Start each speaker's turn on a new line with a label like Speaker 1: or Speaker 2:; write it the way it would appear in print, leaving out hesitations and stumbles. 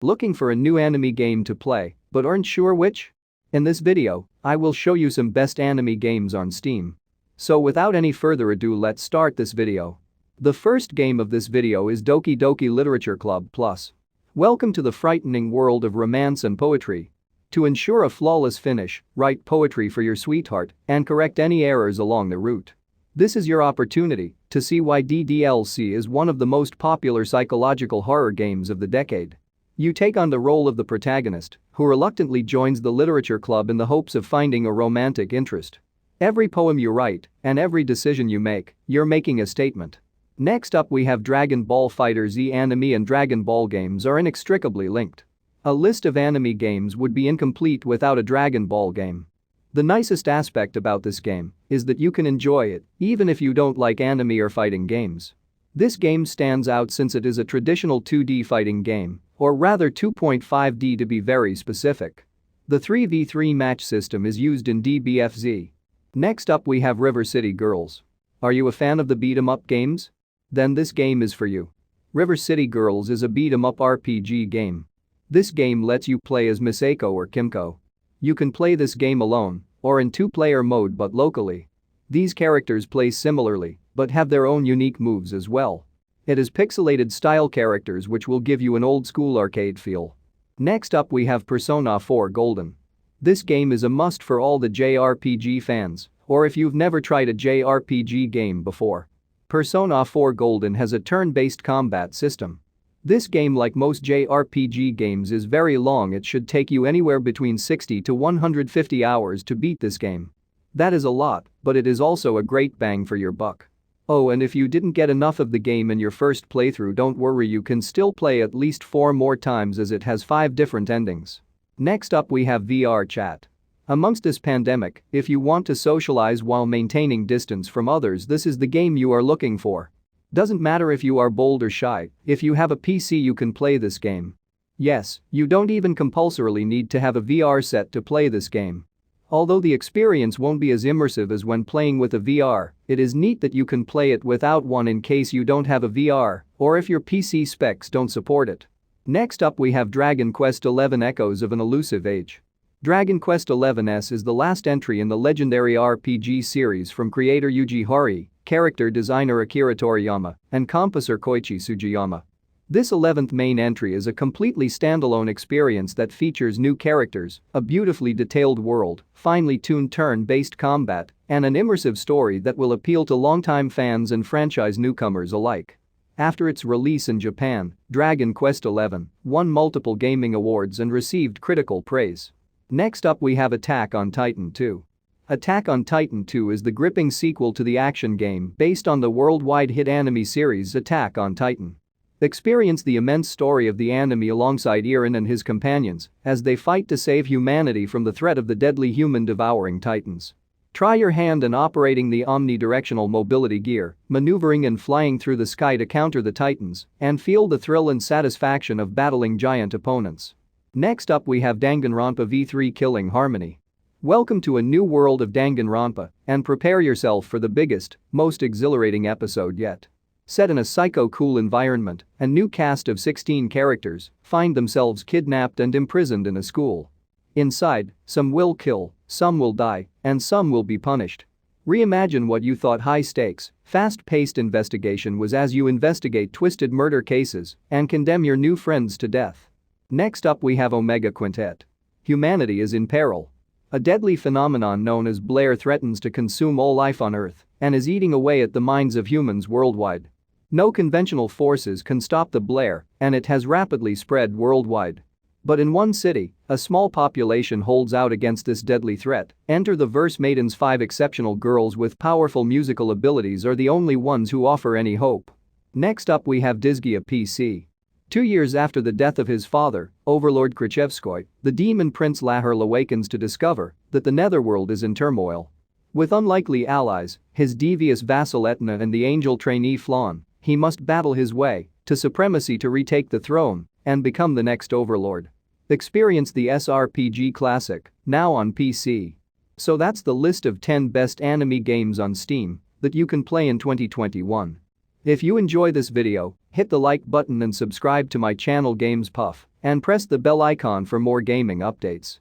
Speaker 1: Looking for a new anime game to play, but aren't sure which? In this video, I will show you some best anime games on Steam. So without any further ado, let's start this video. The first game of this video is Doki Doki Literature Club Plus. Welcome to the frightening world of romance and poetry. To ensure a flawless finish, write poetry for your sweetheart and correct any errors along the route. This is your opportunity to see why DDLC is one of the most popular psychological horror games of the decade. You take on the role of the protagonist, who reluctantly joins the literature club in the hopes of finding a romantic interest. Every poem you write and every decision you make, you're making a statement. Next up, we have Dragon Ball FighterZ. Anime and Dragon Ball games are inextricably linked. A list of anime games would be incomplete without a Dragon Ball game. The nicest aspect about this game is that you can enjoy it even if you don't like anime or fighting games. This game stands out since it is a traditional 2D fighting game, or rather 2.5D to be very specific. The 3v3 match system is used in DBFZ. Next up, we have River City Girls. Are you a fan of the beat-em-up games? Then this game is for you. River City Girls is a beat-em-up RPG game. This game lets you play as Misako or Kimiko. You can play this game alone or in two-player mode but locally. These characters play similarly but have their own unique moves as well. It is pixelated style characters which will give you an old-school arcade feel. Next up, we have Persona 4 Golden. This game is a must for all the JRPG fans, or if you've never tried a JRPG game before. Persona 4 Golden has a turn-based combat system. This game, like most JRPG games, is very long. It should take you anywhere between 60 to 150 hours to beat this game. That is a lot, but it is also a great bang for your buck. Oh, and if you didn't get enough of the game in your first playthrough, don't worry, you can still play at least 4 more times as it has 5 different endings. Next up, we have VRChat. Amongst this pandemic, if you want to socialize while maintaining distance from others, this is the game you are looking for. Doesn't matter if you are bold or shy, if you have a PC you can play this game. Yes, you don't even compulsorily need to have a VR set to play this game. Although the experience won't be as immersive as when playing with a VR, it is neat that you can play it without one in case you don't have a VR or if your PC specs don't support it. Next up, we have Dragon Quest XI Echoes of an Elusive Age. Dragon Quest XI is the last entry in the legendary RPG series from creator Yuji Horii, character designer Akira Toriyama, and composer Koichi Sugiyama. This 11th main entry is a completely standalone experience that features new characters, a beautifully detailed world, finely tuned turn-based combat, and an immersive story that will appeal to longtime fans and franchise newcomers alike. After its release in Japan, Dragon Quest XI won multiple gaming awards and received critical praise. Next up, we have Attack on Titan 2. Attack on Titan 2 is the gripping sequel to the action game based on the worldwide hit anime series Attack on Titan. Experience the immense story of the anime alongside Eren and his companions as they fight to save humanity from the threat of the deadly human-devouring titans. Try your hand in operating the omnidirectional mobility gear, maneuvering and flying through the sky to counter the titans, and feel the thrill and satisfaction of battling giant opponents. Next up, we have Danganronpa V3 Killing Harmony. Welcome to a new world of Danganronpa and prepare yourself for the biggest, most exhilarating episode yet. Set in a psycho-cool environment, a new cast of 16 characters find themselves kidnapped and imprisoned in a school. Inside, some will kill, some will die, and some will be punished. Reimagine what you thought high-stakes, fast-paced investigation was as you investigate twisted murder cases and condemn your new friends to death. Next up, we have Omega Quintet. Humanity is in peril. A deadly phenomenon known as Blair threatens to consume all life on Earth and is eating away at the minds of humans worldwide. No conventional forces can stop the Blair, and it has rapidly spread worldwide. But in one city, a small population holds out against this deadly threat. Enter the Verse Maidens. 5 exceptional girls with powerful musical abilities are the only ones who offer any hope. Next up, we have Disgaea PC. 2 years after the death of his father, Overlord Krichevskoy, the demon prince Laherl awakens to discover that the netherworld is in turmoil. With unlikely allies, his devious vassal Etna and the angel trainee Flawn, he must battle his way to supremacy to retake the throne and become the next overlord. Experience the SRPG classic, now on PC. So that's the list of 10 best anime games on Steam that you can play in 2021. If you enjoy this video, hit the like button and subscribe to my channel Games Puff and press the bell icon for more gaming updates.